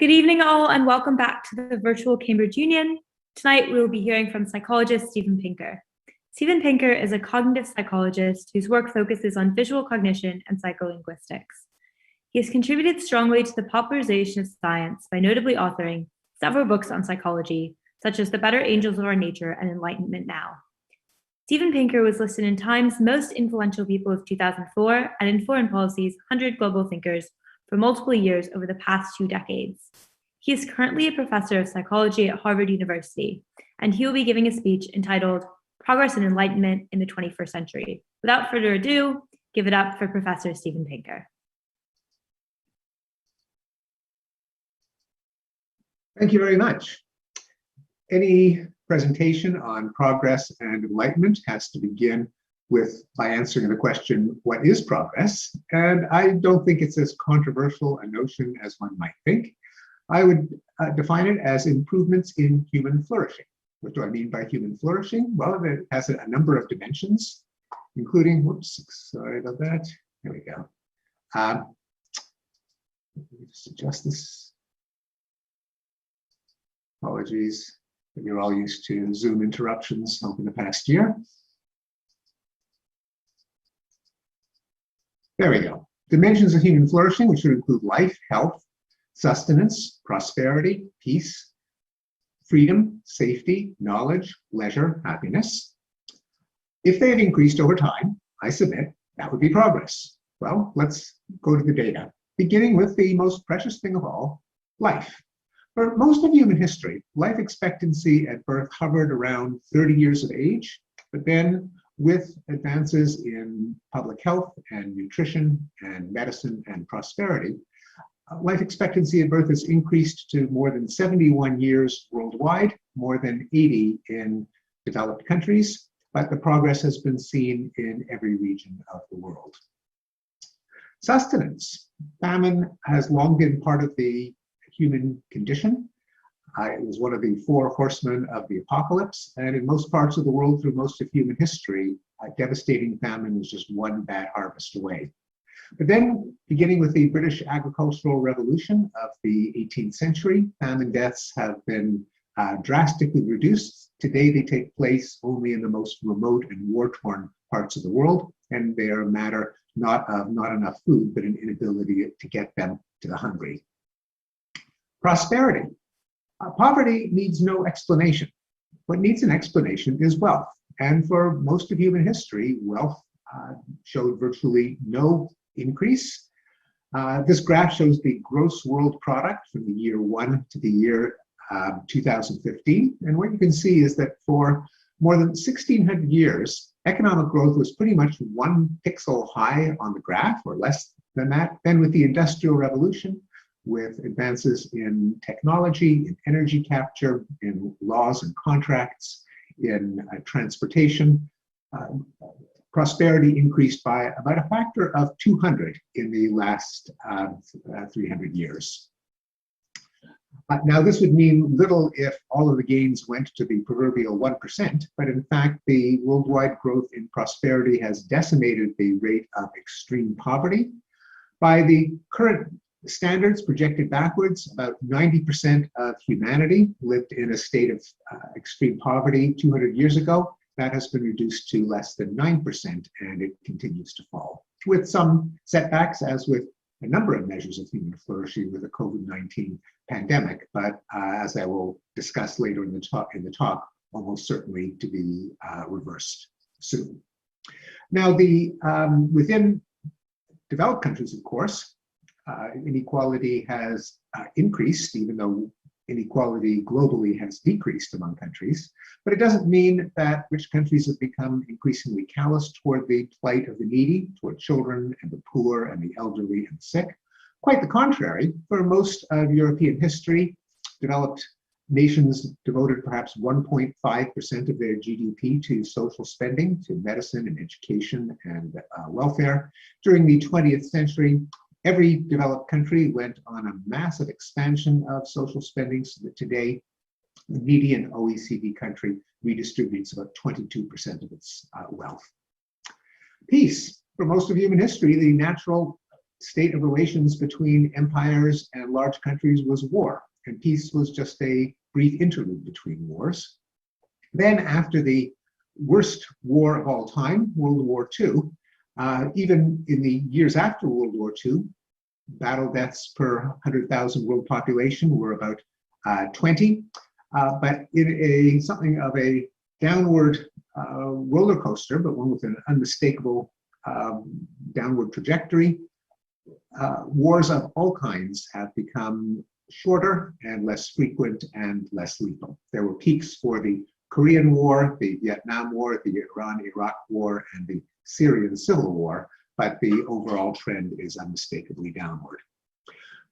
Good evening, all, and welcome back to the virtual Cambridge Union. Tonight, we will be hearing from psychologist Steven Pinker. Steven Pinker is a cognitive psychologist whose work focuses on visual cognition and psycholinguistics. He has contributed strongly to the popularization of science by notably authoring several books on psychology, such as The Better Angels of Our Nature and Enlightenment Now. Steven Pinker was listed in Time's Most Influential People of 2004 and in Foreign Policy's 100 Global Thinkers for multiple years over the past 2 decades. He is currently a professor of psychology at Harvard University, and he will be giving a speech entitled Progress and Enlightenment in the 21st Century. Without further ado, give it up for Professor Steven Pinker. Thank you very much. Any presentation on progress and enlightenment has to begin by answering the question, what is progress? And I don't think it's as controversial a notion as one might think. I would define it as improvements in human flourishing. What do I mean by human flourishing? Well, it has a number of dimensions, including, whoops, sorry about that. There we go. Let me just adjust this. Apologies, but you're all used to Zoom interruptions over the past year. There we go. Dimensions of human flourishing, which would include life, health, sustenance, prosperity, peace, freedom, safety, knowledge, leisure, happiness. If they have increased over time, I submit, that would be progress. Well, let's go to the data, beginning with the most precious thing of all, life. For most of human history, life expectancy at birth hovered around 30 years of age, but then with advances in public health and nutrition and medicine and prosperity, life expectancy at birth has increased to more than 71 years worldwide, more than 80 in developed countries, but the progress has been seen in every region of the world. Sustenance. Famine has long been part of the human condition. It was one of the 4 horsemen of the apocalypse, and in most parts of the world through most of human history, devastating famine was just one bad harvest away. But then, beginning with the British agricultural revolution of the 18th century, famine deaths have been drastically reduced. Today, they take place only in the most remote and war-torn parts of the world, and they are a matter not of not enough food, but an inability to get them to the hungry. Prosperity. Poverty needs no explanation. What needs an explanation is wealth. And for most of human history, wealth showed virtually no increase. This graph shows the gross world product from the year 1 to the year 2015. And what you can see is that for more than 1,600 years, economic growth was pretty much 1 pixel high on the graph, or less than that. Then with the Industrial Revolution, with advances in technology, in energy capture, in laws and contracts, in transportation, prosperity increased by about a factor of 200 in the last 300 years. Now, this would mean little if all of the gains went to the proverbial 1%, but in fact, the worldwide growth in prosperity has decimated the rate of extreme poverty. By the current standards projected backwards, about 90% of humanity lived in a state of extreme poverty 200 years ago. That has been reduced to less than 9%, and it continues to fall, with some setbacks, as with a number of measures of human flourishing with the COVID-19 pandemic, but as I will discuss later in the talk, almost certainly to be reversed soon. Now, within developed countries, of course, inequality has increased, even though inequality globally has decreased among countries. But it doesn't mean that rich countries have become increasingly callous toward the plight of the needy, toward children and the poor and the elderly and the sick. Quite the contrary. For most of European history, developed nations devoted perhaps 1.5% of their GDP to social spending, to medicine and education and welfare. During the 20th century, every developed country went on a massive expansion of social spending, so that today, the median OECD country redistributes about 22% of its wealth. Peace. For most of human history, the natural state of relations between empires and large countries was war, and peace was just a brief interlude between wars. Then, after the worst war of all time, World War II, even in the years after World War II, battle deaths per 100,000 world population were about 20, but in something of a downward roller coaster, but one with an unmistakable downward trajectory. Wars of all kinds have become shorter and less frequent and less lethal. There were peaks for the Korean War, the Vietnam War, the Iran-Iraq War, and the Syrian Civil War, but the overall trend is unmistakably downward.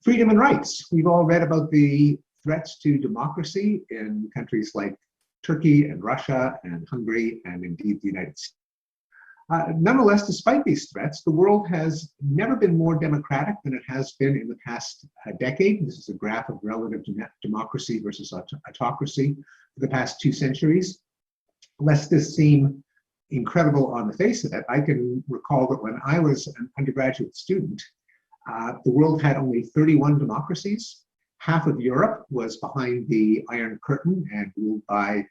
Freedom and rights. We've all read about the threats to democracy in countries like Turkey and Russia and Hungary and indeed the United States. Nonetheless, despite these threats, the world has never been more democratic than it has been in the past decade. This is a graph of relative democracy versus autocracy for the past 2 centuries. Lest this seem incredible on the face of it, I can recall that when I was an undergraduate student, the world had only 31 democracies. Half of Europe was behind the Iron Curtain and ruled by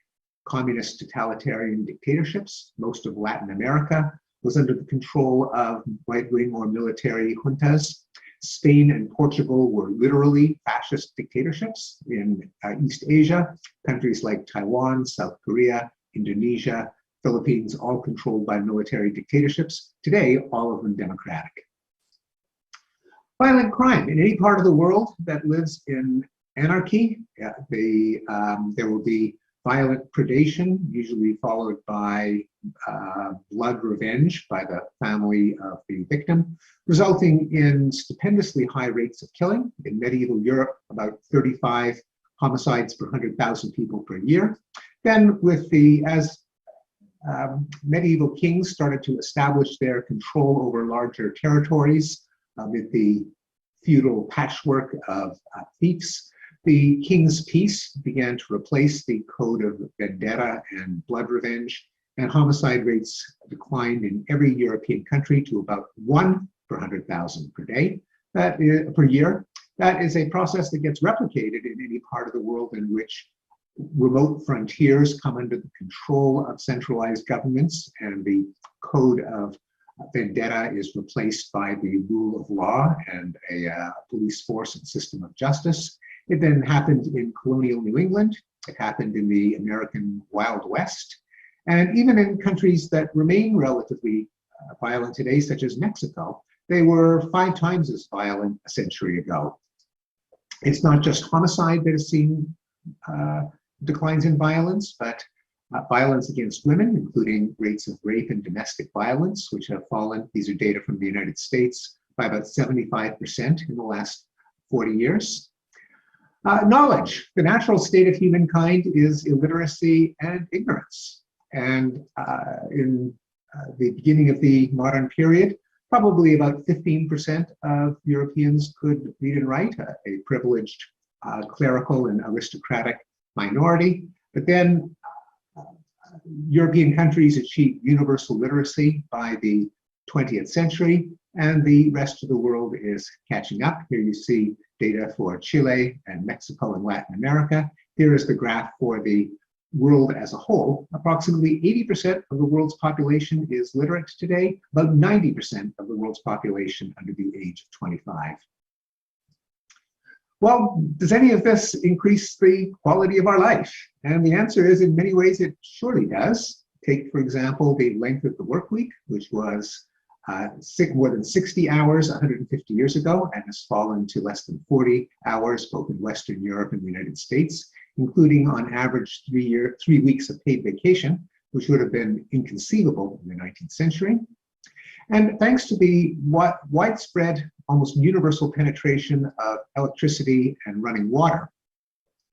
communist totalitarian dictatorships. Most of Latin America was under the control of right-wing or military juntas. Spain and Portugal were literally fascist dictatorships. In East Asia, countries like Taiwan, South Korea, Indonesia, Philippines, all controlled by military dictatorships. Today, all of them democratic. Violent crime. In any part of the world that lives in anarchy, there will be violent predation, usually followed by blood revenge by the family of the victim, resulting in stupendously high rates of killing. In medieval Europe, about 35 homicides per 100,000 people per year. Then as medieval kings started to establish their control over larger territories amid the feudal patchwork of fiefs, the King's Peace began to replace the code of vendetta and blood revenge, and homicide rates declined in every European country to about 1 per 100,000 per day, per year. That is a process that gets replicated in any part of the world in which remote frontiers come under the control of centralized governments, and the code of vendetta is replaced by the rule of law and a police force and system of justice. It then happened in colonial New England. It happened in the American Wild West. And even in countries that remain relatively violent today, such as Mexico, they were 5 times as violent a century ago. It's not just homicide that has seen declines in violence, but violence against women, including rates of rape and domestic violence, which have fallen, these are data from the United States, by about 75% in the last 40 years. Knowledge. The natural state of humankind is illiteracy and ignorance. And in the beginning of the modern period, probably about 15% of Europeans could read and write, a privileged clerical and aristocratic minority. But then European countries achieved universal literacy by the 20th century, and the rest of the world is catching up. Here you see data for Chile and Mexico and Latin America. Here is the graph for the world as a whole. Approximately 80% of the world's population is literate today, about 90% of the world's population under the age of 25. Well, does any of this increase the quality of our life? And the answer is, in many ways, it surely does. Take, for example, the length of the work week, which was more than 60 hours 150 years ago and has fallen to less than 40 hours, both in Western Europe and the United States, including on average 3 weeks of paid vacation, which would have been inconceivable in the 19th century. And thanks to the widespread, almost universal penetration of electricity and running water,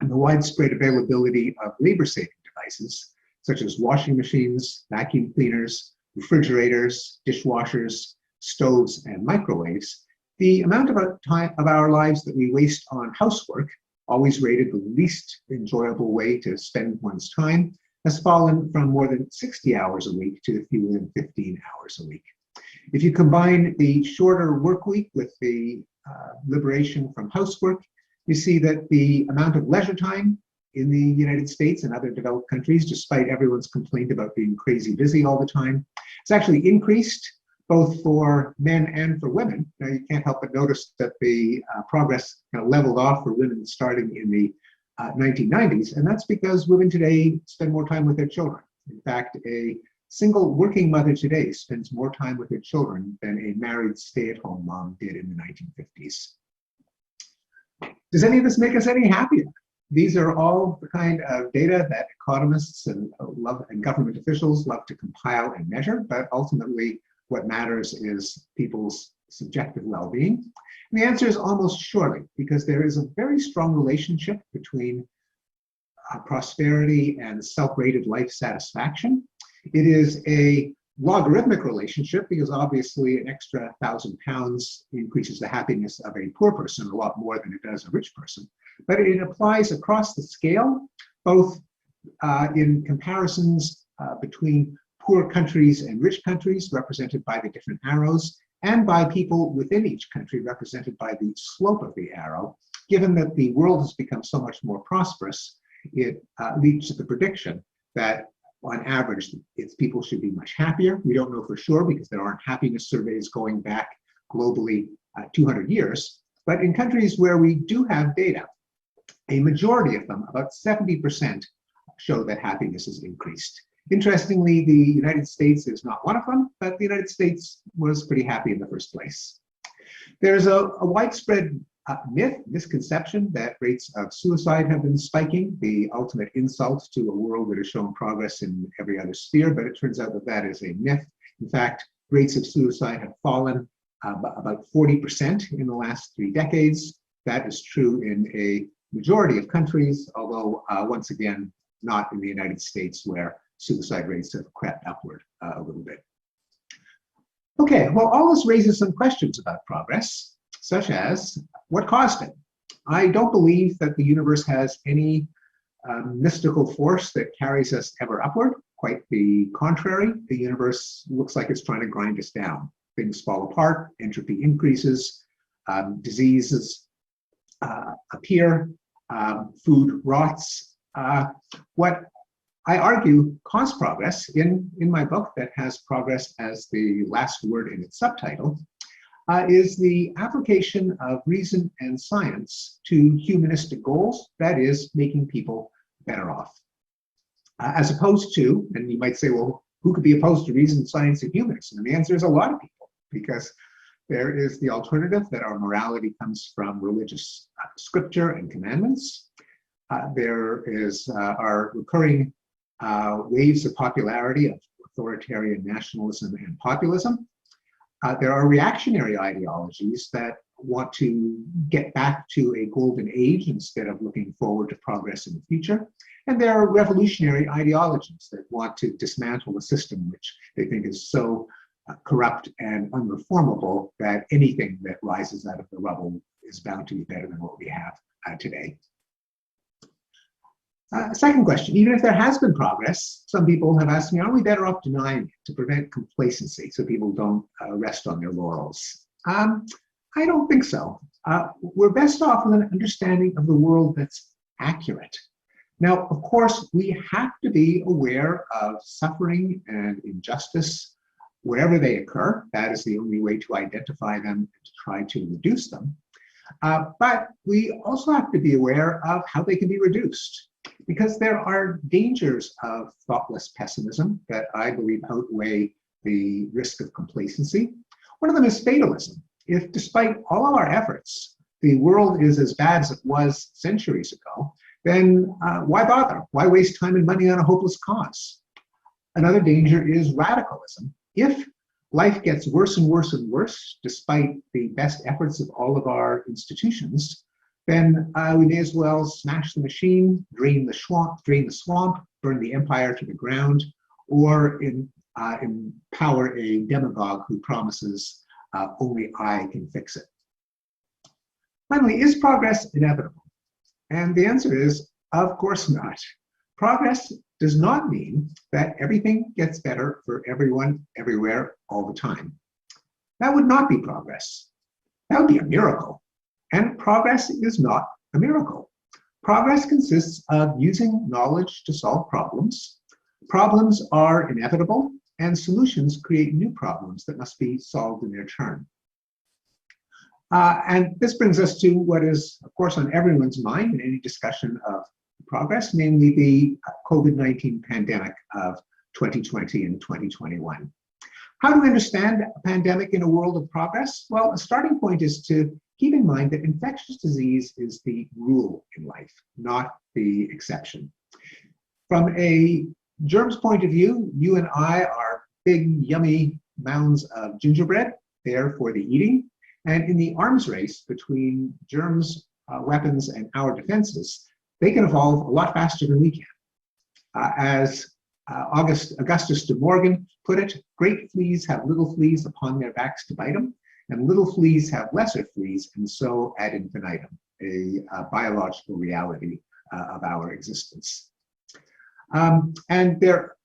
and the widespread availability of labor-saving devices, such as washing machines, vacuum cleaners, refrigerators, dishwashers, stoves, and microwaves, the amount of our lives that we waste on housework, always rated the least enjoyable way to spend one's time, has fallen from more than 60 hours a week to fewer than 15 hours a week. If you combine the shorter work week with the liberation from housework, you see that the amount of leisure time in the United States and other developed countries, despite everyone's complaint about being crazy busy all the time, it's actually increased both for men and for women. Now, you can't help but notice that the progress kind of leveled off for women starting in the 1990s, and that's because women today spend more time with their children. In fact, a single working mother today spends more time with her children than a married stay-at-home mom did in the 1950s. Does any of this make us any happier? These are all the kind of data that economists and government officials love to compile and measure, but ultimately what matters is people's subjective well-being. And the answer is almost surely, because there is a very strong relationship between prosperity and self-rated life satisfaction. It is a logarithmic relationship because obviously an extra 1,000 pounds increases the happiness of a poor person a lot more than it does a rich person. But it applies across the scale, both in comparisons between poor countries and rich countries, represented by the different arrows, and by people within each country, represented by the slope of the arrow. Given that the world has become so much more prosperous, it leads to the prediction that on average, its people should be much happier. We don't know for sure because there aren't happiness surveys going back globally 200 years. But in countries where we do have data, a majority of them, about 70%, show that happiness has increased. Interestingly, the United States is not one of them, but the United States was pretty happy in the first place. There's a widespread misconception that rates of suicide have been spiking, the ultimate insult to a world that has shown progress in every other sphere, but it turns out that that is a myth. In fact, rates of suicide have fallen about 40% in the last 3 decades. That is true in a majority of countries, although once again, not in the United States, where suicide rates have crept upward a little bit. Okay, well, all this raises some questions about progress, such as what caused it? I don't believe that the universe has any mystical force that carries us ever upward. Quite the contrary, the universe looks like it's trying to grind us down. Things fall apart, entropy increases, diseases appear, food rots. What I argue caused progress in my book that has progress as the last word in its subtitle is the application of reason and science to humanistic goals, that is, making people better off. As opposed to, and you might say, well, who could be opposed to reason, science, and humanism? And the answer is a lot of people, because there is the alternative that our morality comes from religious scripture and commandments. There is our recurring waves of popularity of authoritarian nationalism and populism. There are reactionary ideologies that want to get back to a golden age instead of looking forward to progress in the future. And there are revolutionary ideologies that want to dismantle a system which they think is so corrupt and unreformable that anything that rises out of the rubble is bound to be better than what we have today. Second question, even if there has been progress, some people have asked me, are we better off denying it to prevent complacency so people don't rest on their laurels? I don't think so. We're best off with an understanding of the world that's accurate. Now, of course, we have to be aware of suffering and injustice wherever they occur. That is the only way to identify them and to try to reduce them. But we also have to be aware of how they can be reduced, because there are dangers of thoughtless pessimism that I believe outweigh the risk of complacency. One of them is fatalism. If, despite all of our efforts, the world is as bad as it was centuries ago, then why bother? Why waste time and money on a hopeless cause? Another danger is radicalism. If life gets worse and worse and worse, despite the best efforts of all of our institutions, then we may as well smash the machine, drain the swamp, burn the empire to the ground, or empower a demagogue who promises only I can fix it. Finally, is progress inevitable? And the answer is, of course not. Progress does not mean that everything gets better for everyone, everywhere, all the time. That would not be progress. That would be a miracle. And progress is not a miracle. Progress consists of using knowledge to solve problems. Problems are inevitable, and solutions create new problems that must be solved in their turn. And this brings us to what is, of course, on everyone's mind in any discussion of progress, namely the COVID-19 pandemic of 2020 and 2021. How do we understand a pandemic in a world of progress? Well, a starting point is to keep in mind that infectious disease is the rule in life, not the exception. From a germs point of view, you and I are big, yummy mounds of gingerbread, there for the eating. And in the arms race between germs, weapons, and our defenses, they can evolve a lot faster than we can. As Augustus de Morgan put it, great fleas have little fleas upon their backs to bite them, and little fleas have lesser fleas, and so ad infinitum, a biological reality of our existence. And there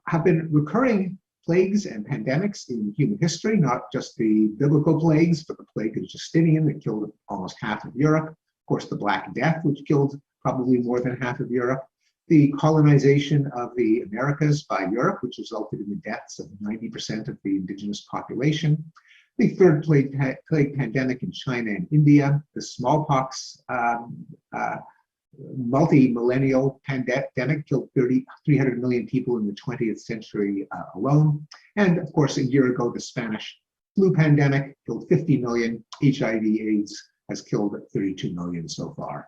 have been recurring plagues and pandemics in human history, not just the biblical plagues, but the plague of Justinian that killed almost half of Europe. Of course, the Black Death, which killed probably more than half of Europe. The colonization of the Americas by Europe, which resulted in the deaths of 90% of the indigenous population. The third plague pandemic in China and India. The smallpox multi-millennial pandemic killed 300 million people in the 20th century alone. And of course, a year ago, the Spanish flu pandemic killed 50 million. HIV/AIDS has killed 32 million so far.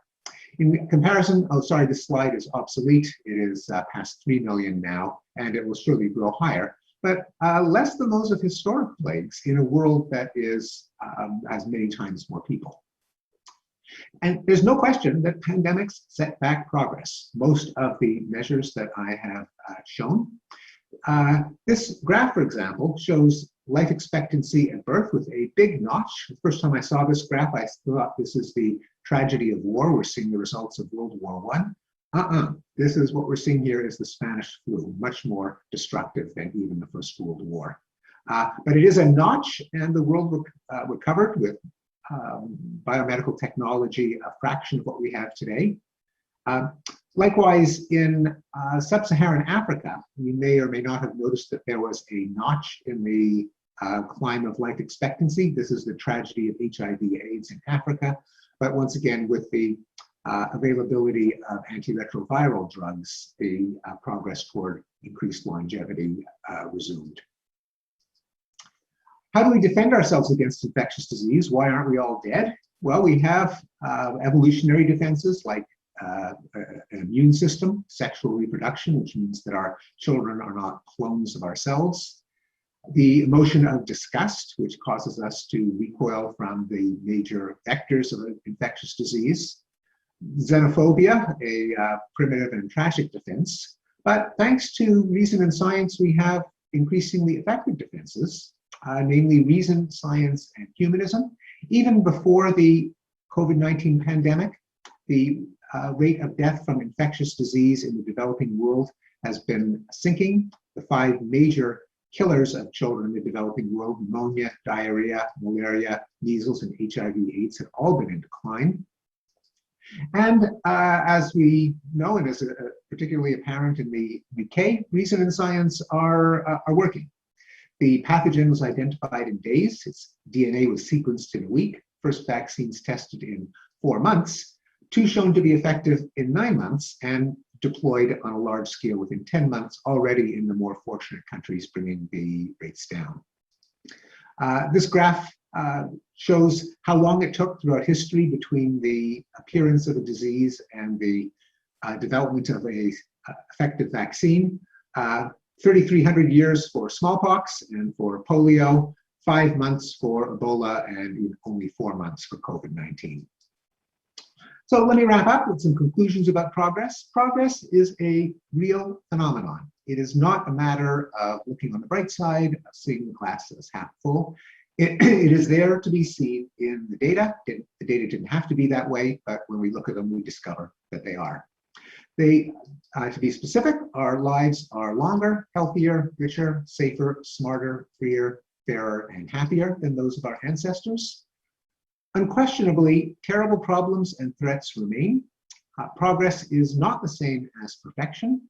In comparison, oh, sorry, this slide is obsolete. It is past 3 million now, and it will surely grow higher, but less than those of historic plagues in a world that has many times more people. And there's no question that pandemics set back progress. Most of the measures that I have shown. This graph, for example, shows life expectancy at birth with a big notch. The first time I saw this graph, I thought this is the tragedy of war. We're seeing the results of World War I. This is what we're seeing here is the Spanish flu, much more destructive than even the First World War. But it is a notch, and the world recovered with biomedical technology, a fraction of what we have today. Likewise, in sub-Saharan Africa, you may or may not have noticed that there was a notch in the climb of life expectancy. This is the tragedy of HIV/AIDS in Africa. But once again, with the availability of antiretroviral drugs, the progress toward increased longevity resumed. How do we defend ourselves against infectious disease? Why aren't we all dead? Well, we have evolutionary defenses like an immune system, sexual reproduction, which means that our children are not clones of ourselves. The emotion of disgust, which causes us to recoil from the major vectors of infectious disease. Xenophobia, a primitive and tragic defense. But thanks to reason and science, we have increasingly effective defenses, namely reason, science, and humanism. Even before the COVID-19 pandemic, the rate of death from infectious disease in the developing world has been sinking. The 5 major killers of children in the developing world, pneumonia, diarrhea, malaria, measles, and HIV/AIDS, have all been in decline. And as we know, and as particularly apparent in the UK, reason and science are working. The pathogen was identified in days. Its DNA was sequenced in a week. First vaccines tested in 4 months. 2 shown to be effective in 9 months and deployed on a large scale within 10 months, already in the more fortunate countries, bringing the rates down. This graph shows how long it took throughout history between the appearance of a disease and the development of a effective vaccine. 3,300 years for smallpox and for polio, 5 months for Ebola, and only 4 months for COVID-19. So let me wrap up with some conclusions about progress. Progress is a real phenomenon. It is not a matter of looking on the bright side, of seeing the glass as half full. It is there to be seen in the data. The data didn't have to be that way, but when we look at them, we discover that they are. To be specific, our lives are longer, healthier, richer, safer, smarter, freer, fairer and happier than those of our ancestors. Unquestionably, terrible problems and threats remain. Progress is not the same as perfection,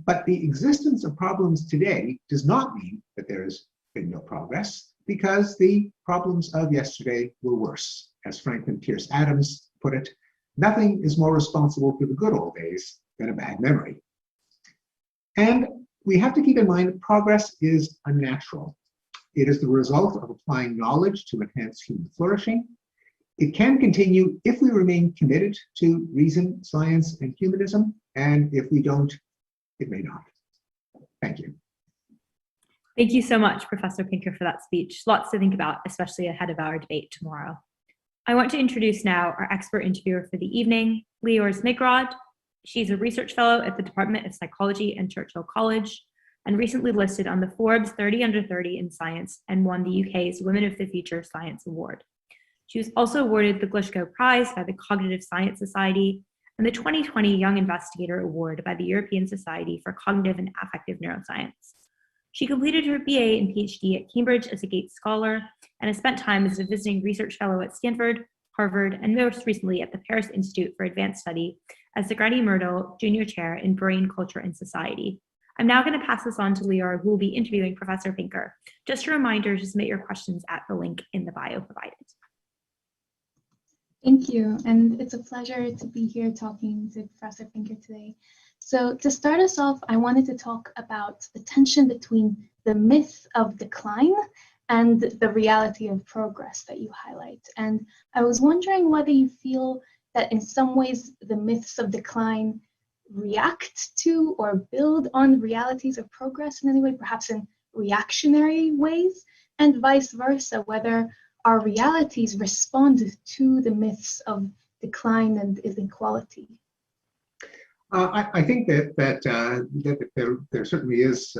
but the existence of problems today does not mean that there has been no progress, because the problems of yesterday were worse. As Franklin Pierce Adams put it, nothing is more responsible for the good old days than a bad memory. And we have to keep in mind that progress is unnatural. It is the result of applying knowledge to enhance human flourishing. It can continue if we remain committed to reason, science, and humanism, and if we don't, it may not. Thank you. Thank you so much, Professor Pinker, for that speech. Lots to think about, especially ahead of our debate tomorrow. I want to introduce now our expert interviewer for the evening, Leora Zmigrod. She's a research fellow at the Department of Psychology and Churchill College, and recently listed on the Forbes 30 Under 30 in Science and won the UK's Women of the Future Science Award. She was also awarded the Glushko Prize by the Cognitive Science Society and the 2020 Young Investigator Award by the European Society for Cognitive and Affective Neuroscience. She completed her BA and PhD at Cambridge as a Gates Scholar and has spent time as a visiting research fellow at Stanford, Harvard, and most recently at the Paris Institute for Advanced Study as the Grady Myrtle Junior Chair in Brain, Culture, and Society. I'm now going to pass this on to Leora, who will be interviewing Professor Pinker. Just a reminder to submit your questions at the link in the bio provided. Thank you, and it's a pleasure to be here talking to Professor Pinker today. So to start us off, I wanted to talk about the tension between the myth of decline and the reality of progress that you highlight. And I was wondering whether you feel that in some ways the myths of decline react to or build on realities of progress in any way, perhaps in reactionary ways, and vice versa, whether our realities respond to the myths of decline and inequality. I think that there certainly is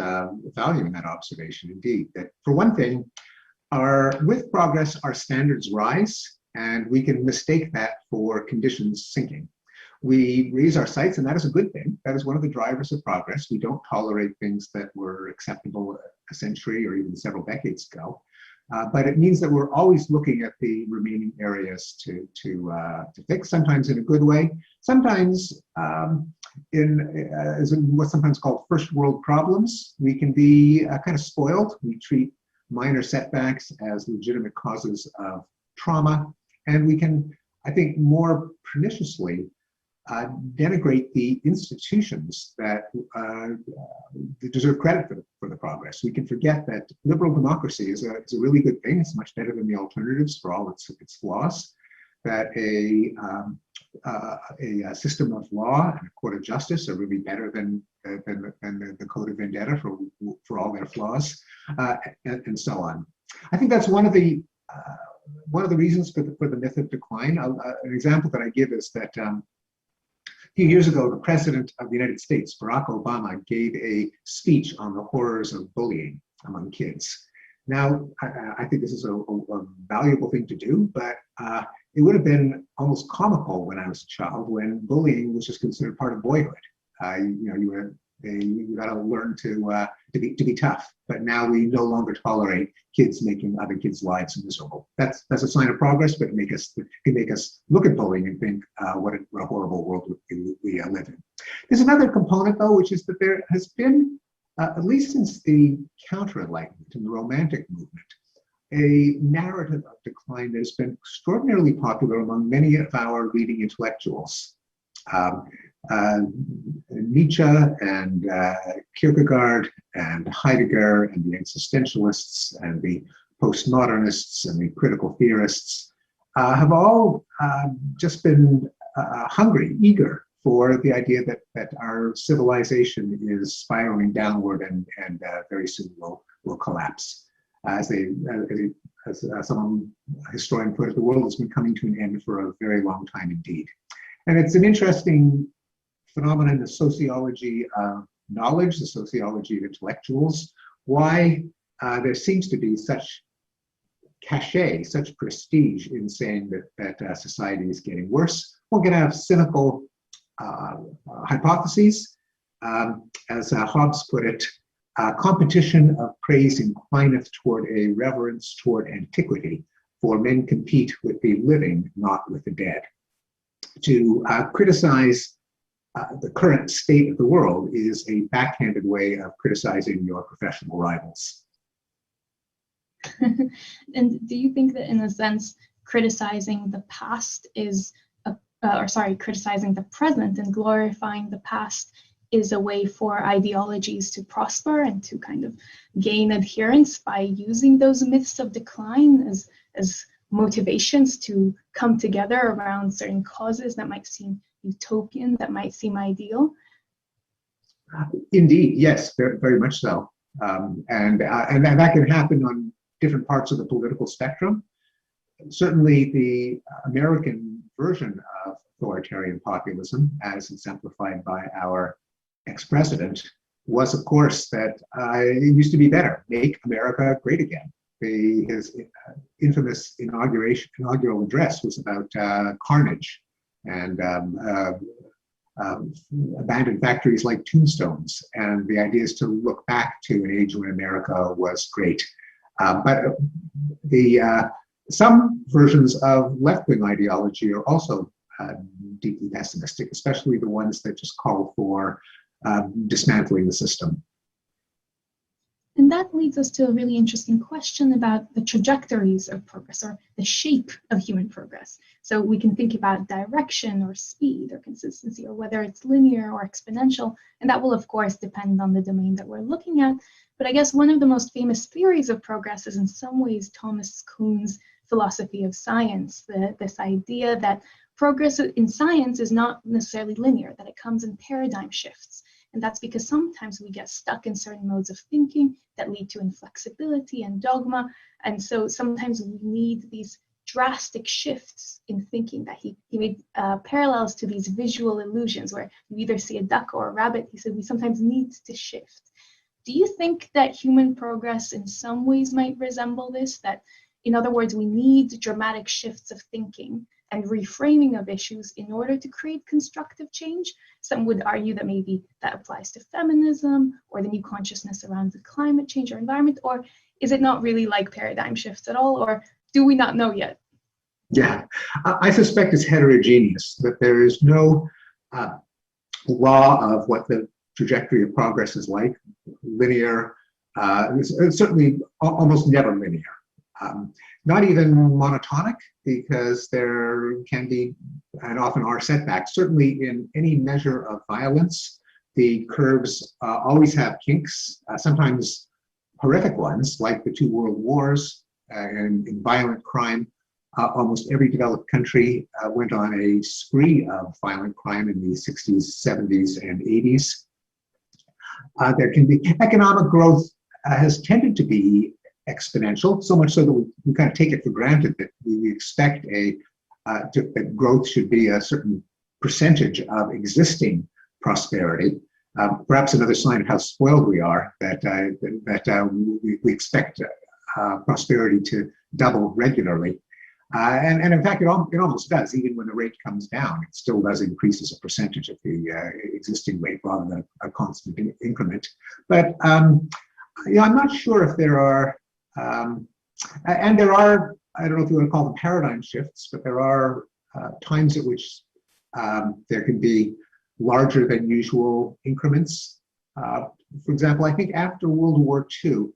value in that observation, indeed. That for one thing, with progress, our standards rise, and we can mistake that for conditions sinking. We raise our sights, and that is a good thing. That is one of the drivers of progress. We don't tolerate things that were acceptable a century or even several decades ago. But it means that we're always looking at the remaining areas to fix, sometimes in a good way, sometimes as in what's sometimes called first world problems. We can be kind of spoiled. We treat minor setbacks as legitimate causes of trauma, and we can, I think, more perniciously denigrate the institutions that deserve credit for the progress. We can forget that liberal democracy is a really good thing. It's much better than the alternatives for all its flaws. That a system of law and a court of justice are really better than the code of vendetta for all their flaws, and so on. I think that's one of the reasons for the myth of decline. An example that I give is that. A few years ago, the President of the United States, Barack Obama, gave a speech on the horrors of bullying among kids. Now, I think this is a valuable thing to do, but it would have been almost comical when I was a child, when bullying was just considered part of boyhood. You got to learn to be tough. But now we no longer tolerate kids making other kids' lives miserable. That's a sign of progress, but it can make us look at bullying and think what a horrible world we live in. There's another component, though, which is that there has been, at least since the counter-enlightenment and the Romantic movement, a narrative of decline that has been extraordinarily popular among many of our leading intellectuals. Nietzsche and Kierkegaard and Heidegger and the existentialists and the postmodernists and the critical theorists have all just been hungry, eager for the idea that our civilization is spiraling downward and very soon will collapse. As some historian put it, the world has been coming to an end for a very long time indeed. And it's an interesting phenomenon in the sociology of knowledge, the sociology of intellectuals, why there seems to be such cachet, such prestige in saying that society is getting worse. We're going to have cynical hypotheses. As Hobbes put it, competition of praise inclineth toward a reverence toward antiquity, for men compete with the living, not with the dead. To criticize the current state of the world is a backhanded way of criticizing your professional rivals. And do you think that, in a sense, criticizing the past is, criticizing the present and glorifying the past is a way for ideologies to prosper and to kind of gain adherence by using those myths of decline as motivations to come together around certain causes that might seem utopian, that might seem ideal? Indeed, yes, very, very much so. And that can happen on different parts of the political spectrum. Certainly the American version of authoritarian populism, as exemplified by our ex-president, was, of course, that it used to be better. Make America great again. His infamous inaugural address was about carnage and abandoned factories like tombstones. And the idea is to look back to an age when America was great. But some versions of left-wing ideology are also deeply pessimistic, especially the ones that just call for dismantling the system. And that leads us to a really interesting question about the trajectories of progress, or the shape of human progress. So we can think about direction or speed or consistency, or whether it's linear or exponential, and that will of course depend on the domain that we're looking at. But I guess one of the most famous theories of progress is in some ways Thomas Kuhn's philosophy of science, this idea that progress in science is not necessarily linear, that it comes in paradigm shifts. And that's because sometimes we get stuck in certain modes of thinking that lead to inflexibility and dogma. And so sometimes we need these drastic shifts in thinking that he made parallels to these visual illusions where you either see a duck or a rabbit. He said we sometimes need to shift. Do you think that human progress in some ways might resemble this? That, in other words, we need dramatic shifts of thinking and reframing of issues in order to create constructive change? Some would argue that maybe that applies to feminism or the new consciousness around the climate change or environment, or is it not really like paradigm shifts at all, or do we not know yet? Yeah, I suspect it's heterogeneous, that there is no law of what the trajectory of progress is like, linear, it's certainly almost never linear. Not even monotonic, because there can be, and often are, setbacks. Certainly in any measure of violence, the curves always have kinks, sometimes horrific ones, like the 2 world wars, and in violent crime. Almost every developed country went on a spree of violent crime in the 60s, 70s, and 80s. There can be economic growth has tended to be exponential, so much so that we kind of take it for granted that we expect that growth should be a certain percentage of existing prosperity. Perhaps another sign of how spoiled we are, that we expect prosperity to double regularly. And in fact, it almost does. Even when the rate comes down, it still does increase as a percentage of the existing rate rather than a constant increment. But I'm not sure if there are, and there are, I don't know if you want to call them paradigm shifts, but there are times at which there can be larger than usual increments. For example, I think after World War II,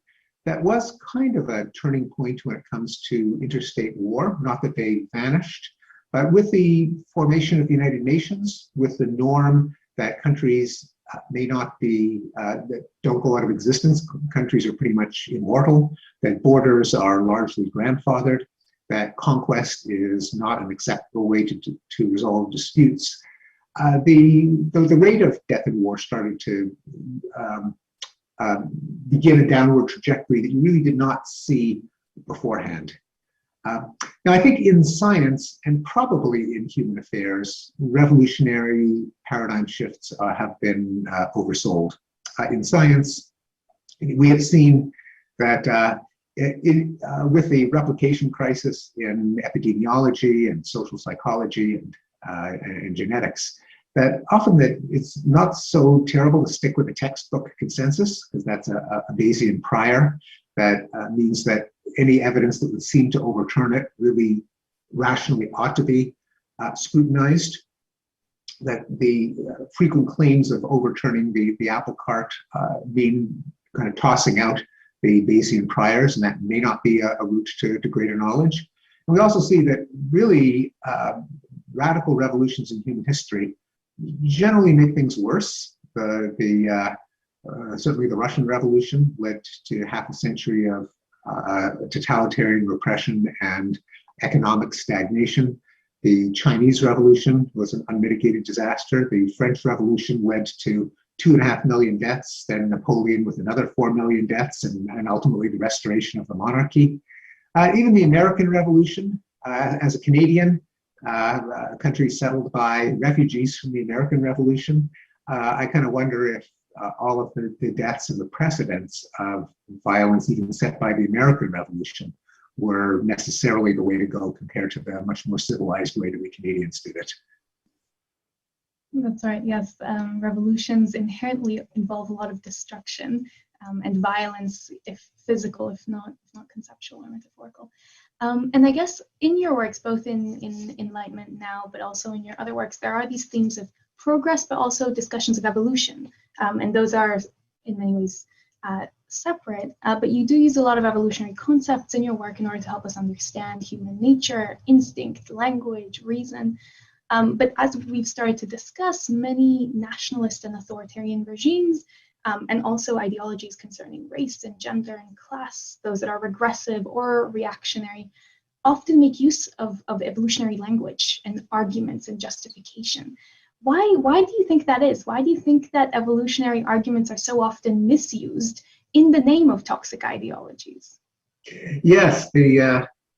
that was kind of a turning point when it comes to interstate war. Not that they vanished, but with the formation of the United Nations, with the norm that countries may not be, that don't go out of existence, countries are pretty much immortal, that borders are largely grandfathered, that conquest is not an acceptable way to resolve disputes. The rate of death in war started to begin a downward trajectory that you really did not see beforehand. Now, I think in science, and probably in human affairs, revolutionary paradigm shifts have been oversold. In science, we have seen that with the replication crisis in epidemiology and social psychology and genetics, that often that it's not so terrible to stick with a textbook consensus, because that's a Bayesian prior. That means that any evidence that would seem to overturn it really rationally ought to be scrutinized. That the frequent claims of overturning the apple cart mean kind of tossing out the Bayesian priors, and that may not be a route to greater knowledge. And we also see that really radical revolutions in human history generally make things worse. Certainly the Russian Revolution led to half a century of totalitarian repression and economic stagnation. The Chinese Revolution was an unmitigated disaster. The French Revolution led to 2.5 million deaths, then Napoleon with another 4 million deaths, and ultimately the restoration of the monarchy. Even the American Revolution, as a Canadian, a country settled by refugees from the American Revolution, I kind of wonder if all of the deaths and the precedents of violence even set by the American Revolution were necessarily the way to go compared to the much more civilized way that we Canadians did it. That's right, yes. Revolutions inherently involve a lot of destruction and violence, if physical, if not conceptual or metaphorical. And I guess in your works, both in Enlightenment Now, but also in your other works, there are these themes of progress, but also discussions of evolution. And those are in many ways separate, but you do use a lot of evolutionary concepts in your work in order to help us understand human nature, instinct, language, reason. But as we've started to discuss, many nationalist and authoritarian regimes, and also ideologies concerning race and gender and class, those that are regressive or reactionary, often make use of evolutionary language and arguments and justification. Why do you think that is? Why do you think that evolutionary arguments are so often misused in the name of toxic ideologies? Yes,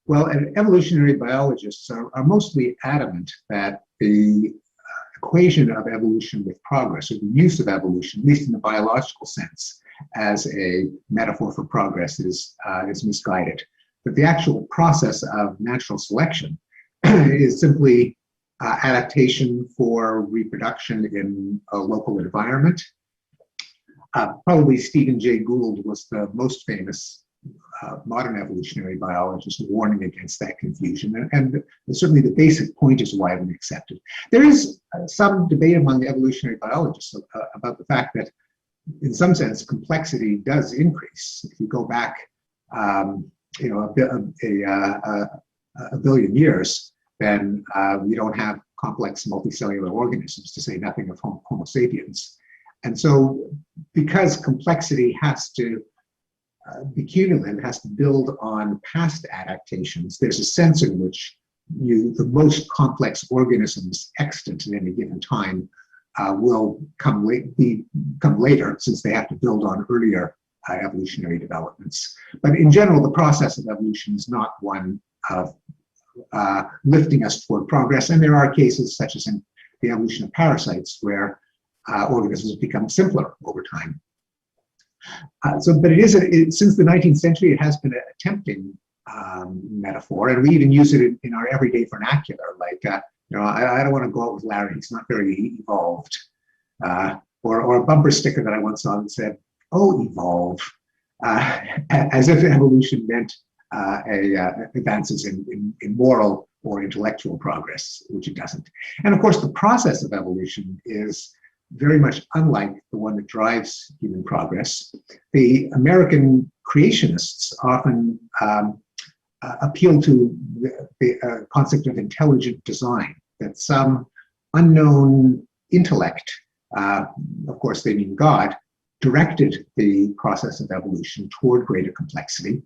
well, evolutionary biologists are mostly adamant that the equation of evolution with progress, or the use of evolution, at least in the biological sense, as a metaphor for progress is misguided. But the actual process of natural selection is simply adaptation for reproduction in a local environment. Probably Stephen Jay Gould was the most famous modern evolutionary biologist warning against that confusion, and certainly the basic point is widely accepted. There is some debate among evolutionary biologists about the fact that, in some sense, complexity does increase. If you go back, a billion years, then we don't have complex multicellular organisms, to say nothing of Homo sapiens. And so, because complexity has to be cumulative, has to build on past adaptations, there's a sense in which the most complex organisms extant at any given time will come later, since they have to build on earlier evolutionary developments. But in general, the process of evolution is not one of lifting us toward progress, and there are cases such as in the evolution of parasites where organisms become simpler over time. But it is since the 19th century, it has been a tempting metaphor, and we even use it in our everyday vernacular. Like, I don't want to go out with Larry; he's not very evolved. Or a bumper sticker that I once saw that said, "Oh, evolve," as if evolution meant advances in moral or intellectual progress, which it doesn't. And of course, the process of evolution is very much unlike the one that drives human progress. The American creationists often appeal to the concept of intelligent design, that some unknown intellect, of course they mean God, directed the process of evolution toward greater complexity.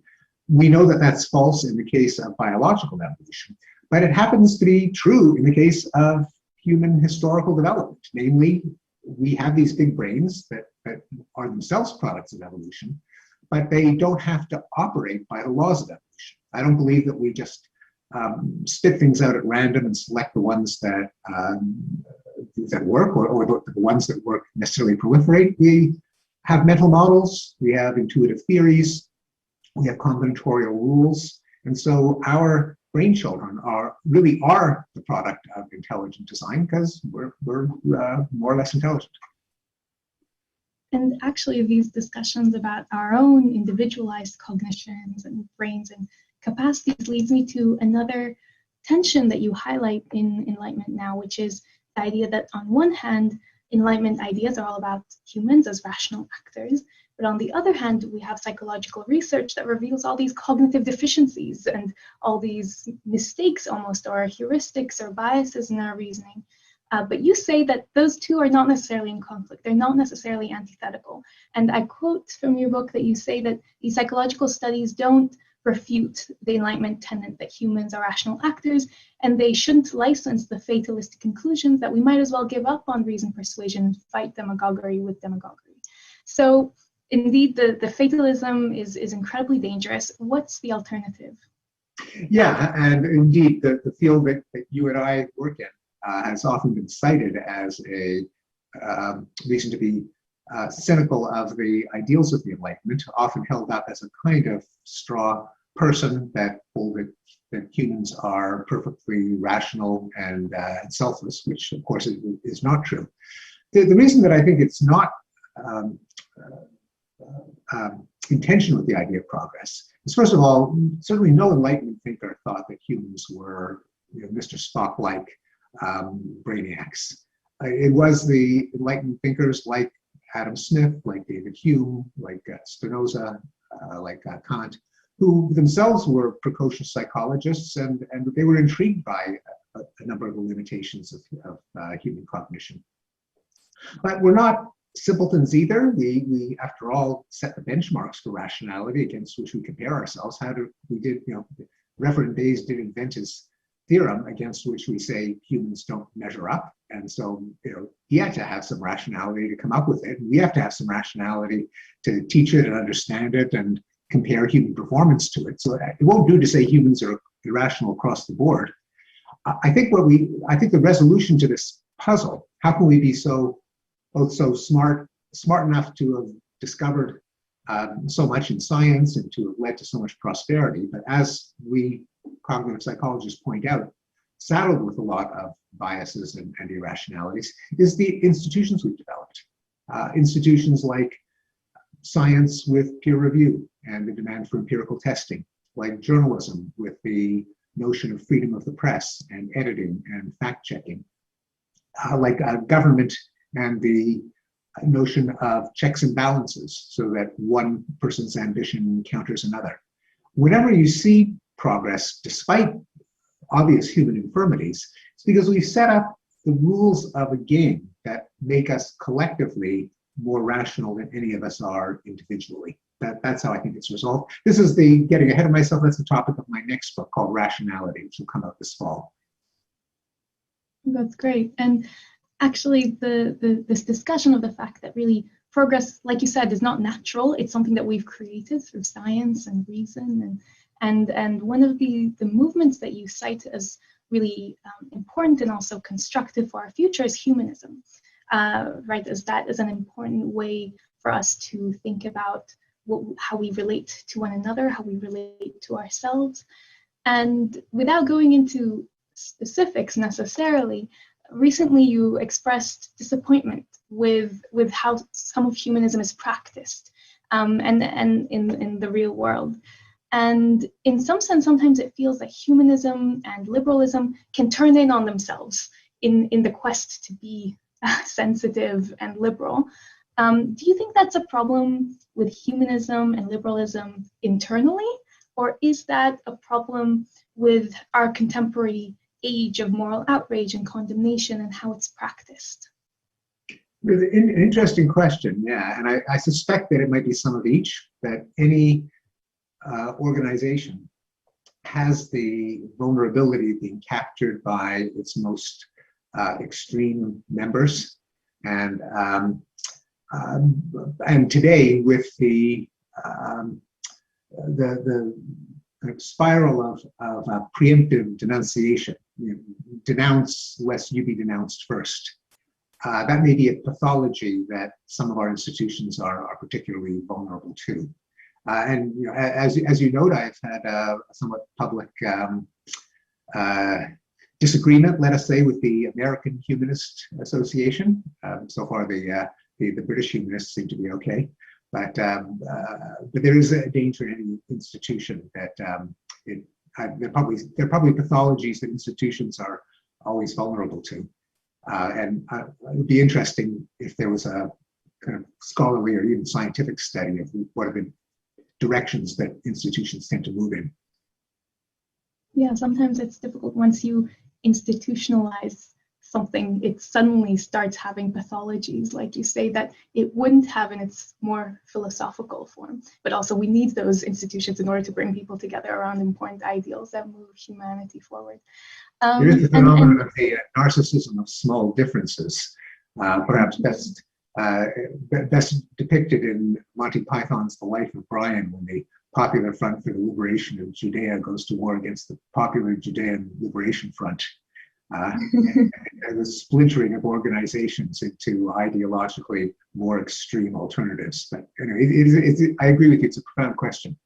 We know that that's false in the case of biological evolution, but it happens to be true in the case of human historical development. Namely, we have these big brains that are themselves products of evolution, but they don't have to operate by the laws of evolution. I don't believe that we just spit things out at random and select the ones that work, or the ones that work necessarily proliferate. We have mental models, we have intuitive theories, we have combinatorial rules, and so our brain children really are the product of intelligent design because we're more or less intelligent. And actually, these discussions about our own individualized cognitions and brains and capacities leads me to another tension that you highlight in Enlightenment Now, which is the idea that on one hand, Enlightenment ideas are all about humans as rational actors, but on the other hand, we have psychological research that reveals all these cognitive deficiencies and all these mistakes almost, or heuristics or biases in our reasoning. But you say that those two are not necessarily in conflict. They're not necessarily antithetical. And I quote from your book that you say that these psychological studies don't refute the Enlightenment tenet that humans are rational actors, and they shouldn't license the fatalistic conclusions that we might as well give up on reason, persuasion, and fight demagoguery with demagoguery. So indeed, the fatalism is incredibly dangerous. What's the alternative? Yeah, and indeed, the field that you and I work in has often been cited as a reason to be cynical of the ideals of the Enlightenment, often held up as a kind of straw person that hold that humans are perfectly rational and selfless, which of course is not true. The reason that I think it's not intention with the idea of progress is, first of all, certainly no Enlightenment thinker thought that humans were, Mr. Spock-like brainiacs. It was the Enlightenment thinkers like Adam Smith, like David Hume, like Spinoza, like Kant, who themselves were precocious psychologists, and they were intrigued by a number of the limitations of human cognition. But we're not simpletons either. We, after all, set the benchmarks for rationality against which we compare ourselves. Reverend Bayes did invent his theorem against which we say humans don't measure up. And so, he had to have some rationality to come up with it. And we have to have some rationality to teach it and understand it and compare human performance to it. So it won't do to say humans are irrational across the board. I think the resolution to this puzzle, how can we be both so smart enough to have discovered so much in science and to have led to so much prosperity, but as we cognitive psychologists point out, saddled with a lot of biases and irrationalities, is the institutions we've developed. Institutions like science with peer review and the demand for empirical testing, like journalism with the notion of freedom of the press and editing and fact-checking, like government and the notion of checks and balances so that one person's ambition counters another. Whenever you see progress, despite obvious human infirmities, it's because we've set up the rules of a game that make us collectively more rational than any of us are individually. That's how I think it's resolved. This is getting ahead of myself, that's the topic of my next book called Rationality, which will come out this fall. That's great. And actually, this discussion of the fact that really progress, like you said, is not natural. It's something that we've created through science and reason. And one of the movements that you cite as really important and also constructive for our future is humanism, right? As that is an important way for us to think about how we relate to one another, how we relate to ourselves. And without going into specifics necessarily, recently you expressed disappointment with how some of humanism is practiced and in the real world. And in some sense, sometimes it feels that humanism and liberalism can turn in on themselves in the quest to be sensitive and liberal. Do you think that's a problem with humanism and liberalism internally? Or is that a problem with our contemporary age of moral outrage and condemnation and how it's practiced? An interesting question, yeah. And I suspect that it might be some of each, that any organization has the vulnerability of being captured by its most extreme members. And today, with the spiral of preemptive denunciation, denounce lest you be denounced first. That may be a pathology that some of our institutions are particularly vulnerable to. And you know, as you note, I've had a somewhat public disagreement, let us say, with the American Humanist Association. So far, the British humanists seem to be okay, but there is a danger in any institution that there are probably pathologies that institutions are always vulnerable to, and it would be interesting if there was a kind of scholarly or even scientific study of what are the directions that institutions tend to move in. Yeah, sometimes it's difficult once you institutionalize something, it suddenly starts having pathologies, like you say, that it wouldn't have in its more philosophical form. But also we need those institutions in order to bring people together around important ideals that move humanity forward. There is the phenomenon of the narcissism of small differences, perhaps best depicted in Monty Python's The Life of Brian, when the Popular Front for the Liberation of Judea goes to war against the Popular Judean Liberation Front. And the splintering of organizations into ideologically more extreme alternatives. But anyway, I agree with you, it's a profound question.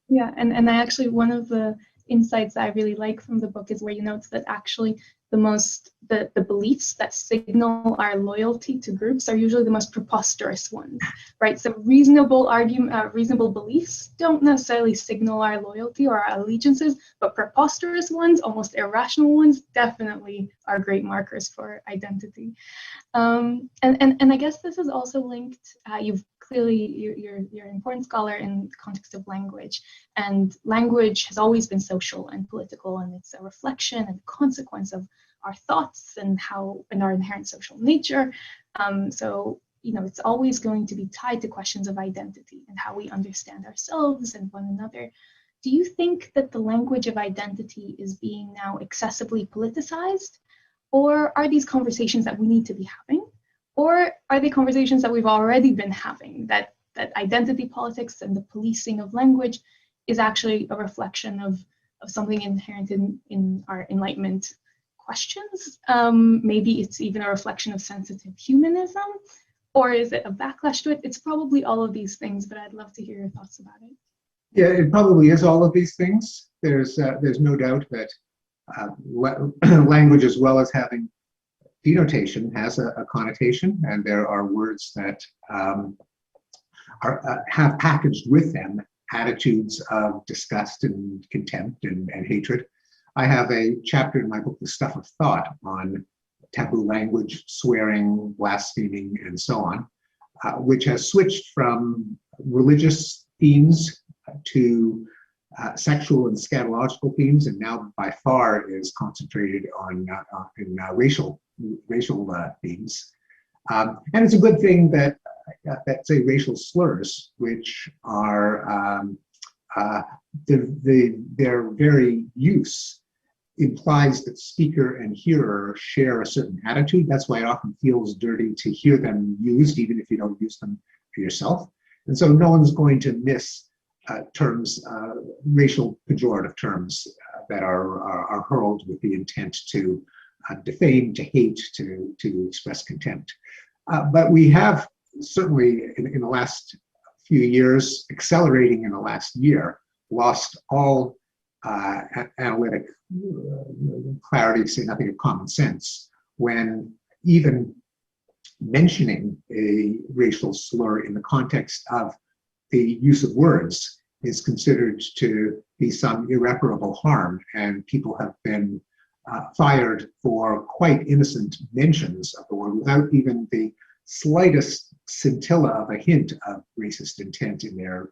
Yeah, and I actually, one of the insights that I really like from the book is where you note that actually the beliefs that signal our loyalty to groups are usually the most preposterous ones, right? So reasonable beliefs don't necessarily signal our loyalty or our allegiances, but preposterous ones, almost irrational ones, definitely are great markers for identity. And I guess this is also linked, you're an important scholar in the context of language, and language has always been social and political, and it's a reflection and consequence of our thoughts and our inherent social nature. So it's always going to be tied to questions of identity and how we understand ourselves and one another. Do you think that the language of identity is being now excessively politicized, or are these conversations that we need to be having? Or are they conversations that we've already been having, that identity politics and the policing of language is actually a reflection of something inherent in our Enlightenment questions? Maybe it's even a reflection of sensitive humanism, or is it a backlash to it? It's probably all of these things, but I'd love to hear your thoughts about it. Yeah, it probably is all of these things. There's no doubt that language, as well as having denotation, has a connotation, and there are words that have packaged with them attitudes of disgust and contempt and hatred. I have a chapter in my book, The Stuff of Thought, on taboo language, swearing, blaspheming, and so on, which has switched from religious themes to sexual and scatological themes, and now by far is concentrated on racial themes. And it's a good thing that say racial slurs, which are their very use implies that speaker and hearer share a certain attitude. That's why it often feels dirty to hear them used, even if you don't use them for yourself. And so no one's going to miss terms, racial pejorative terms that are hurled with the intent to defame, to hate, to express contempt. But we have certainly in the last few years, accelerating in the last year, lost all analytic clarity, to say nothing of common sense, when even mentioning a racial slur in the context of the use of words is considered to be some irreparable harm, and people have been fired for quite innocent mentions of the word without even the slightest scintilla of a hint of racist intent in their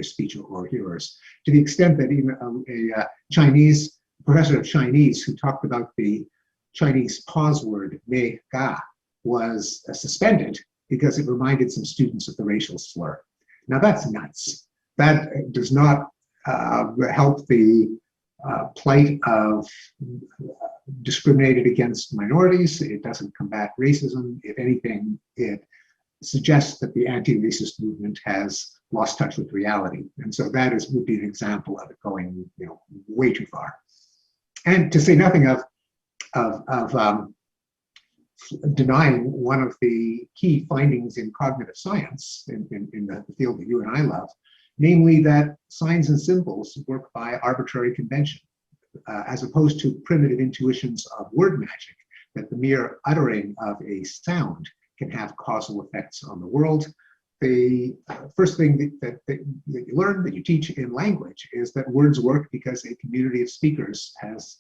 speech or hearers, to the extent that even a Chinese professor of Chinese who talked about the Chinese pause word "mei ga" was suspended because it reminded some students of the racial slur. Now that's nuts. That does not help the plight of discriminated against minorities. It doesn't combat racism. If anything, it suggests that the anti-racist movement has lost touch with reality. And so that would be an example of it going, way too far. And to say nothing of denying one of the key findings in cognitive science, in the field that you and I love, namely that signs and symbols work by arbitrary convention, as opposed to primitive intuitions of word magic, that the mere uttering of a sound can have causal effects on the world. The first thing that you learn, that you teach in language, is that words work because a community of speakers has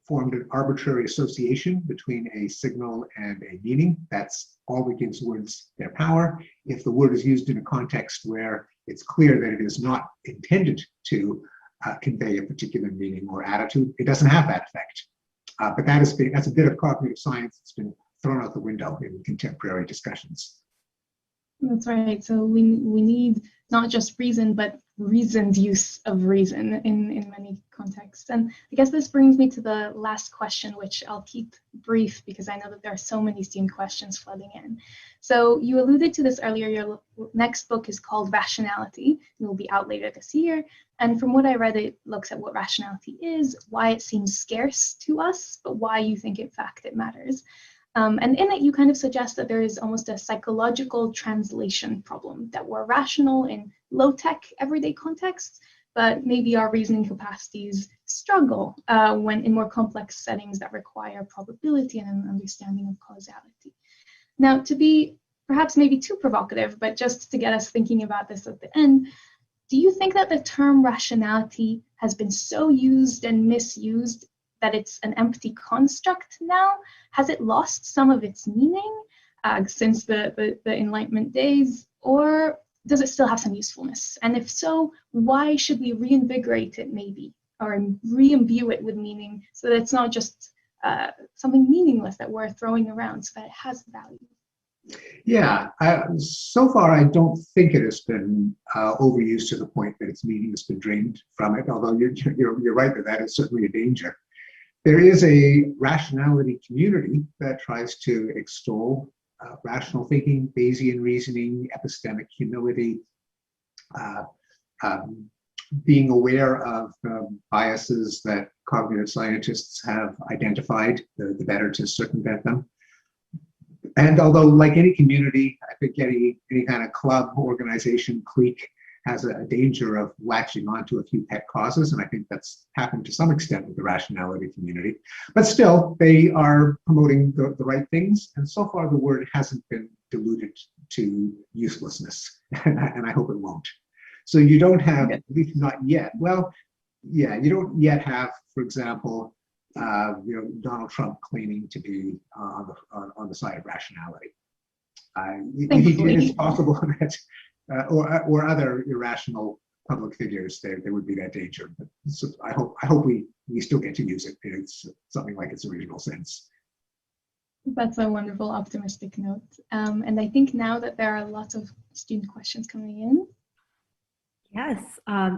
formed an arbitrary association between a signal and a meaning. That's all that gives words their power. If the word is used in a context where it's clear that it is not intended to convey a particular meaning or attitude, it doesn't have that effect. But that's a bit of cognitive science that's been thrown out the window in contemporary discussions. That's right. So we need not just reason, but reasoned use of reason in many contexts. And I guess this brings me to the last question, which I'll keep brief because I know that there are so many student questions flooding in. So you alluded to this earlier. Your next book is called Rationality. It will be out later this year. And from what I read, it looks at what rationality is, why it seems scarce to us, but why you think, in fact, it matters. And in it, you kind of suggest that there is almost a psychological translation problem, that we're rational in low-tech everyday contexts, but maybe our reasoning capacities struggle when in more complex settings that require probability and an understanding of causality. Now, to be perhaps maybe too provocative, but just to get us thinking about this at the end, do you think that the term rationality has been so used and misused that it's an empty construct now? Has it lost some of its meaning since the Enlightenment days, or does it still have some usefulness? And if so, why should we reinvigorate it maybe, or re-imbue it with meaning so that it's not just something meaningless that we're throwing around, so that it has value? Yeah, so far I don't think it has been overused to the point that its meaning has been drained from it, although you're right that is certainly a danger. There is a rationality community that tries to extol rational thinking, Bayesian reasoning, epistemic humility, being aware of biases that cognitive scientists have identified, the better to circumvent them. And although, like any community, I think any kind of club, organization, clique has a danger of latching onto a few pet causes, and I think that's happened to some extent with the rationality community. But still, they are promoting the right things, and so far the word hasn't been diluted to uselessness, and I hope it won't. So you don't have, at least not yet. Well, yeah, you don't yet have, for example, Donald Trump claiming to be on the side of rationality. It is possible that, or other irrational public figures, there would be that danger. But so I hope we still get to use it in something like its original sense. That's a wonderful optimistic note. And I think now that there are lots of student questions coming in. Yes,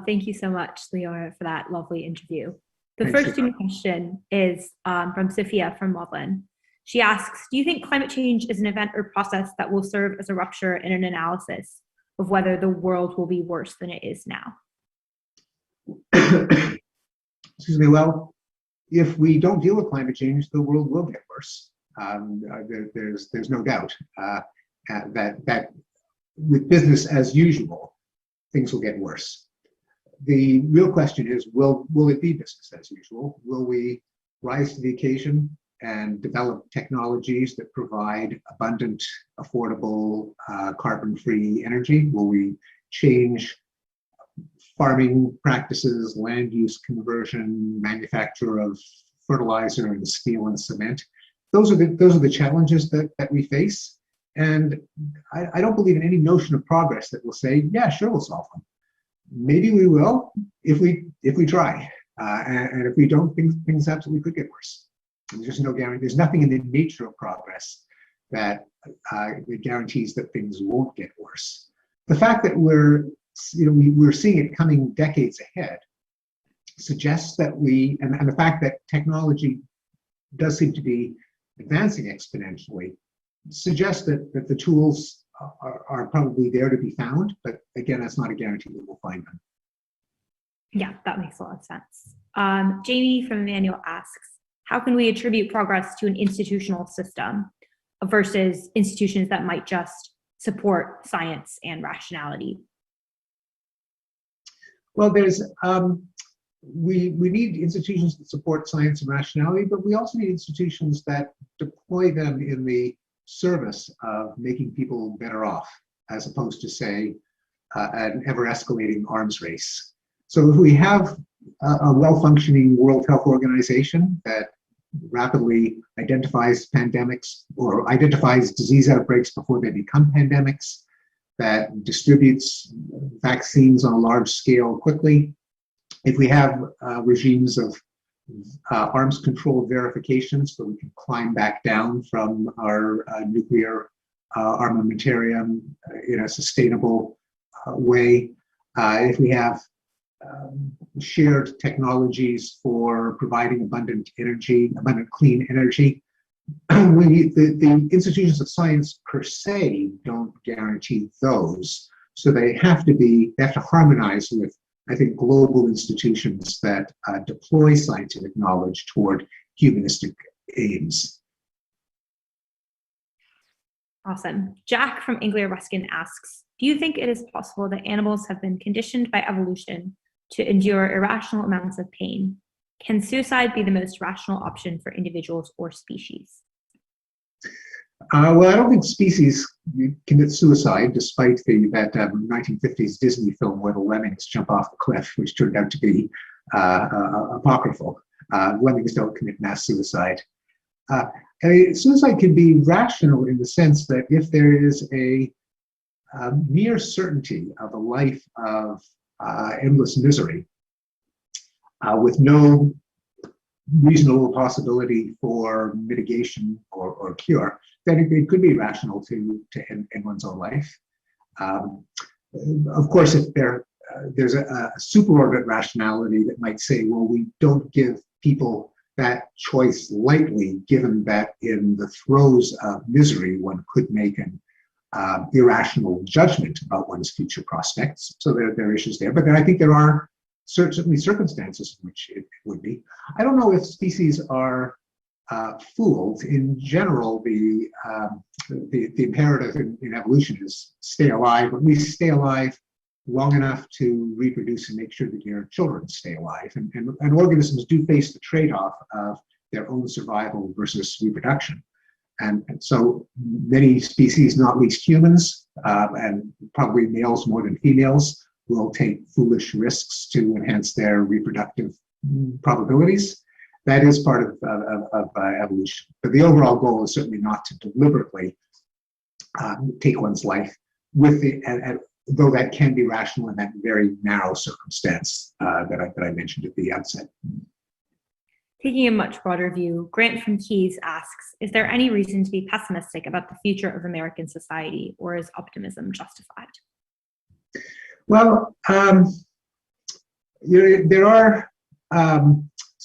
thank you so much, Leora, for that lovely interview. The Thanks, first student question is from Sophia from Loveland. She asks, do you think climate change is an event or process that will serve as a rupture in an analysis of whether the world will be worse than it is now? Excuse me. Well, if we don't deal with climate change, the world will get worse. There's no doubt that with business as usual, things will get worse. The real question is, will it be business as usual? Will we rise to the occasion and develop technologies that provide abundant, affordable, carbon-free energy? Will we change farming practices, land use conversion, manufacture of fertilizer and steel and cement? Those are the challenges that we face. And I don't believe in any notion of progress that will say, yeah, sure, we'll solve them. Maybe we will if we try, and if we don't, things absolutely could get worse. And there's no guarantee. There's nothing in the nature of progress that guarantees that things won't get worse. The fact that we're seeing it coming decades ahead suggests that and the fact that technology does seem to be advancing exponentially suggests that the tools are probably there to be found, but again, that's not a guarantee that we'll find them. Yeah, that makes a lot of sense. Jamie from Emmanuel asks, how can we attribute progress to an institutional system versus institutions that might just support science and rationality? Well, we need institutions that support science and rationality, but we also need institutions that deploy them in the service of making people better off, as opposed to, say, an ever-escalating arms race. So if we have a well-functioning World Health Organization that rapidly identifies pandemics or identifies disease outbreaks before they become pandemics, that distributes vaccines on a large scale quickly, if we have regimes of arms control verifications so we can climb back down from our nuclear armamentarium in a sustainable way, if we have shared technologies for providing abundant clean energy, the institutions of science per se don't guarantee those. So they have to harmonize with, I think, global institutions that deploy scientific knowledge toward humanistic aims. Awesome. Jack from Anglia Ruskin asks, do you think it is possible that animals have been conditioned by evolution to endure irrational amounts of pain? Can suicide be the most rational option for individuals or species? Well, I don't think species commit suicide, despite that 1950s Disney film where the lemmings jump off the cliff, which turned out to be apocryphal. Lemmings don't commit mass suicide. Suicide can be rational in the sense that if there is a near certainty of a life of endless misery, with no reasonable possibility for mitigation or cure, then it could be rational to end one's own life. Of course, if there's a superorbit rationality that might say, well, we don't give people that choice lightly, given that in the throes of misery, one could make an irrational judgment about one's future prospects. So there are issues there. But then I think there are certainly circumstances in which it would be. I don't know if species are fooled. In general, the imperative in evolution is stay alive, or at least stay alive long enough to reproduce and make sure that your children stay alive. And organisms do face the trade-off of their own survival versus reproduction. And so many species, not least humans, and probably males more than females, will take foolish risks to enhance their reproductive probabilities. That is part of evolution. But the overall goal is certainly not to deliberately take one's life, though that can be rational in that very narrow circumstance that I mentioned at the outset. Taking a much broader view, Grant from Keys asks, is there any reason to be pessimistic about the future of American society, or is optimism justified? Well, there are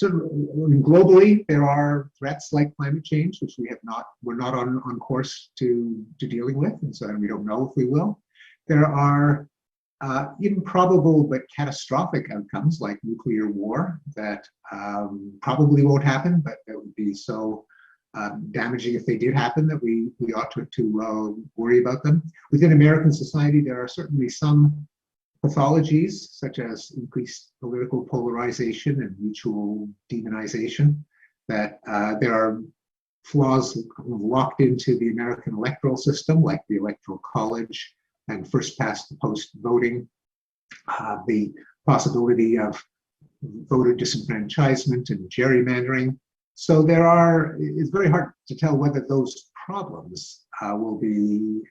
globally, there are threats like climate change, which we're not on course to dealing with, and so we don't know if we will. There are improbable but catastrophic outcomes like nuclear war that probably won't happen, but that would be so damaging if they did happen that we ought to worry about them. Within American society, there are certainly some pathologies such as increased political polarization and mutual demonization, that there are flaws locked into the American electoral system, like the Electoral College and first past the post voting, the possibility of voter disenfranchisement and gerrymandering. So it's very hard to tell whether those problems will be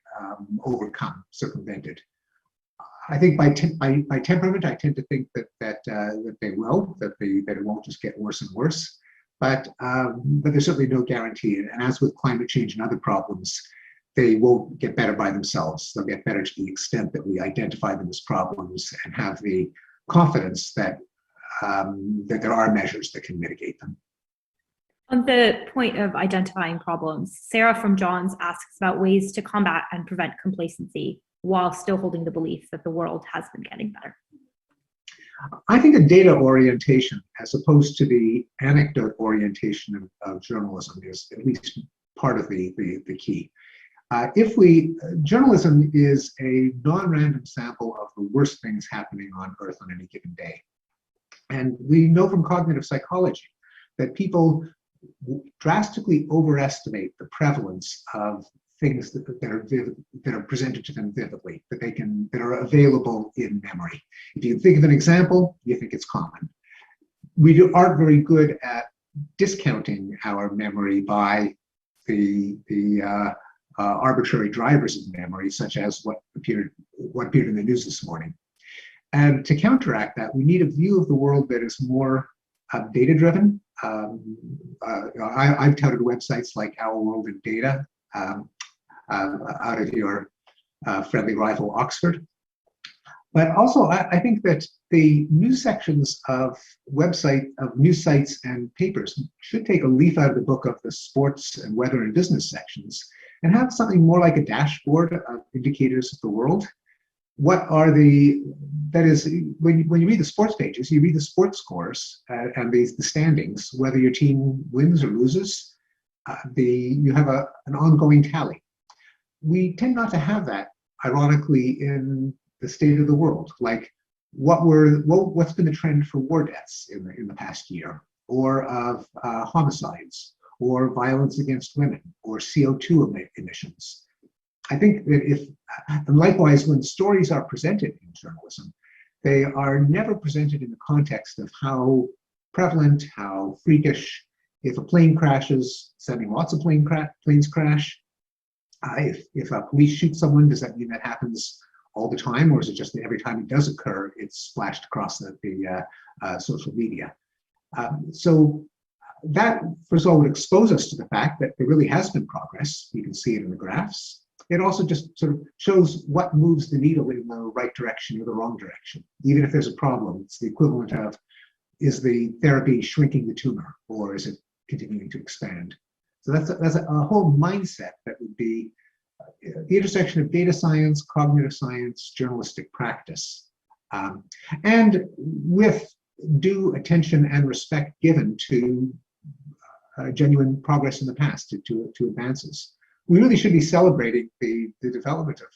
overcome, circumvented. I think by temperament, I tend to think that they will, that it won't just get worse and worse. But there's certainly no guarantee. And as with climate change and other problems, they won't get better by themselves. They'll get better to the extent that we identify them as problems and have the confidence that there are measures that can mitigate them. On the point of identifying problems, Sarah from Johns asks about ways to combat and prevent complacency while still holding the belief that the world has been getting better. I think a data orientation, as opposed to the anecdote orientation of journalism, is at least part of the key. Journalism is a non-random sample of the worst things happening on Earth on any given day. And we know from cognitive psychology that people drastically overestimate the prevalence of things that are presented to them vividly, that are available in memory. If you think of an example, you think it's common. We aren't very good at discounting our memory by the arbitrary drivers of memory, such as what appeared in the news this morning. And to counteract that, we need a view of the world that is more data-driven. I've touted websites like Our World in Data out of your friendly rival Oxford. But also, I think that the news sections of news sites and papers should take a leaf out of the book of the sports and weather and business sections and have something more like a dashboard of indicators of the world. That is, when you read the sports pages, you read the sports scores and the standings, whether your team wins or loses, you have an ongoing tally. We tend not to have that, ironically, in the state of the world, like what's been the trend for war deaths in the past year, or of homicides, or violence against women, or CO2 emissions. I think that and likewise, when stories are presented in journalism, they are never presented in the context of how prevalent, how freakish. If a plane crashes, sending lots of planes crash. If a police shoot someone, does that mean that happens all the time, or is it just that every time it does occur, it's splashed across the social media? So that, first of all, would expose us to the fact that there really has been progress. You can see it in the graphs. It also just sort of shows what moves the needle in the right direction or the wrong direction. Even if there's a problem, it's the equivalent of, is the therapy shrinking the tumor, or is it continuing to expand? So that's a whole mindset that would be the intersection of data science, cognitive science, journalistic practice, and with due attention and respect given to genuine progress in the past, to advances. We really should be celebrating the development of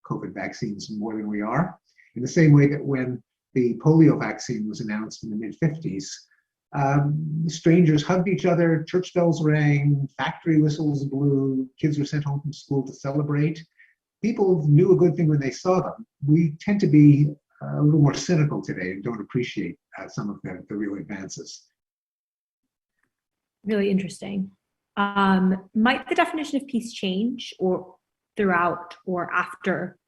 COVID vaccines more than we are, in the same way that when the polio vaccine was announced in the mid-50s, strangers hugged each other, church bells rang, factory whistles blew, kids were sent home from school to celebrate. People knew a good thing when they saw them. We tend to be a little more cynical today and don't appreciate some of the real advances. Really interesting. Might the definition of peace change or throughout or after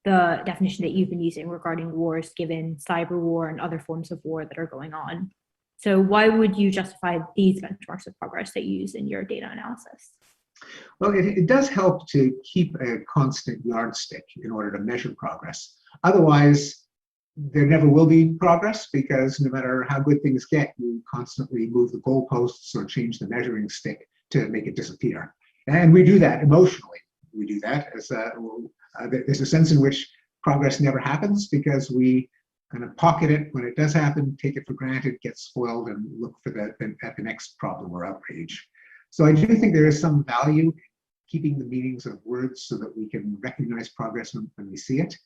the definition that you've been using regarding wars, given cyber war and other forms of war that are going on? So why would you justify these benchmarks of progress that you use in your data analysis? Well, it does help to keep a constant yardstick in order to measure progress. Otherwise, there never will be progress, because no matter how good things get, you constantly move the goalposts or change the measuring stick to make it disappear. And we do that emotionally. We do that as there's a sense in which progress never happens, because we kind of pocket it when it does happen, take it for granted, get spoiled, and look for at the next problem or outrage. So I do think there is some value in keeping the meanings of words so that we can recognize progress when we see it.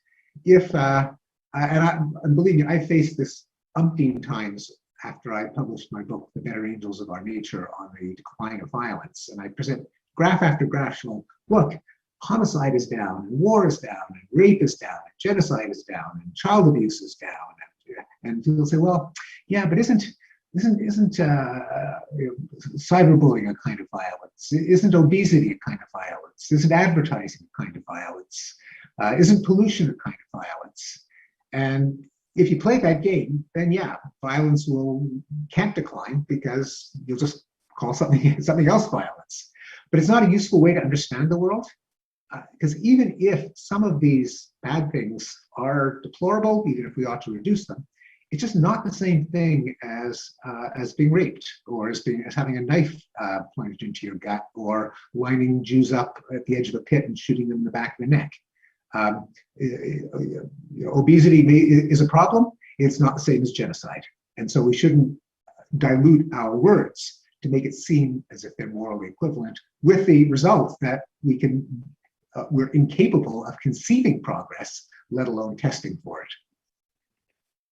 And believe me, I faced this umpteen times after I published my book, The Better Angels of Our Nature, on the decline of violence. And I present graph after graph showing, look, homicide is down, and war is down, and rape is down, and genocide is down, and child abuse is down. And people say, well, yeah, but isn't cyberbullying a kind of violence? Isn't obesity a kind of violence? Isn't advertising a kind of violence? Isn't pollution a kind of violence? And if you play that game, then yeah, violence can't decline, because you'll just call something else violence. But it's not a useful way to understand the world, because even if some of these bad things are deplorable, even if we ought to reduce them, it's just not the same thing as being raped, or as having a knife plunged into your gut, or lining Jews up at the edge of a pit and shooting them in the back of the neck. Obesity is a problem. It's not the same as genocide. And so we shouldn't dilute our words to make it seem as if they're morally equivalent, with the result that we're incapable of conceiving progress let alone testing for it.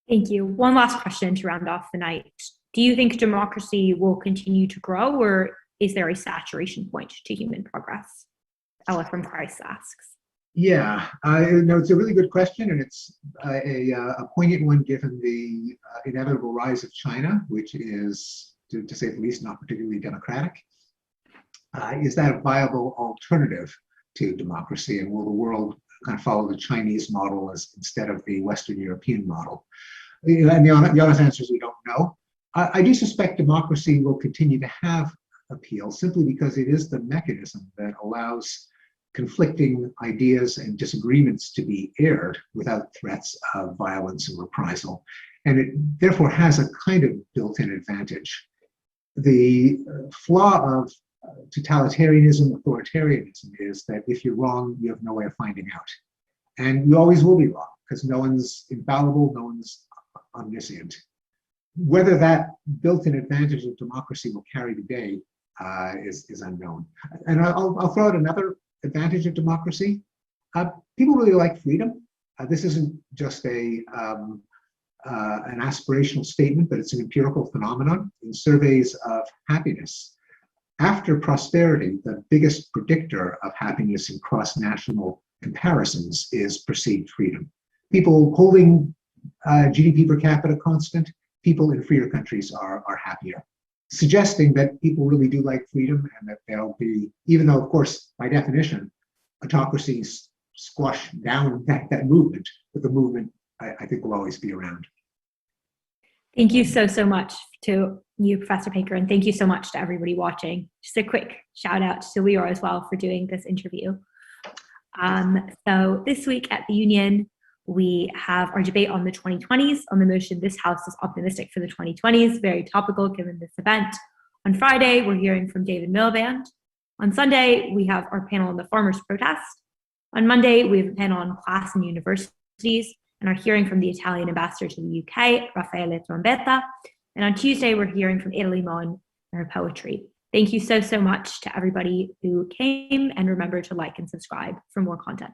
Thank you. One last question to round off the night. Do you think democracy will continue to grow, or is there a saturation point to human progress? Ella from Christ asks. Yeah, no, it's a really good question, and it's a poignant one given the inevitable rise of China, which is, to say the least, not particularly democratic. Is that a viable alternative to democracy, and will the world kind of follow the Chinese model instead of the Western European model? And the honest answer is we don't know. I do suspect democracy will continue to have appeal simply because it is the mechanism that allows conflicting ideas and disagreements to be aired without threats of violence and reprisal. And it therefore has a kind of built-in advantage. The flaw of totalitarianism, authoritarianism is that if you're wrong, you have no way of finding out. And you always will be wrong because no one's infallible, no one's omniscient. Whether that built-in advantage of democracy will carry the day is unknown. And I'll throw out another advantage of democracy. People really like freedom. This isn't just an aspirational statement, but it's an empirical phenomenon. In surveys of happiness, after prosperity, the biggest predictor of happiness in cross-national comparisons is perceived freedom. People holding GDP per capita constant, people in freer countries are happier, suggesting that people really do like freedom and that they'll be, even though, of course, by definition, autocracies squash down that movement, but the movement, I think, will always be around. Thank you so much to you, Professor Pinker, and thank you so much to everybody watching. Just a quick shout out to Leora as well for doing this interview. So this week at the Union, we have our debate on the 2020s on the motion, "This House is optimistic for the 2020s," very topical given this event. On Friday, we're hearing from David Miliband. On Sunday, we have our panel on the farmers' protest. On Monday, we have a panel on class and universities and are hearing from the Italian ambassador to the UK, Raffaele Trombetta. And on Tuesday, we're hearing from Italy Mon and her poetry. Thank you so much to everybody who came, and remember to like and subscribe for more content.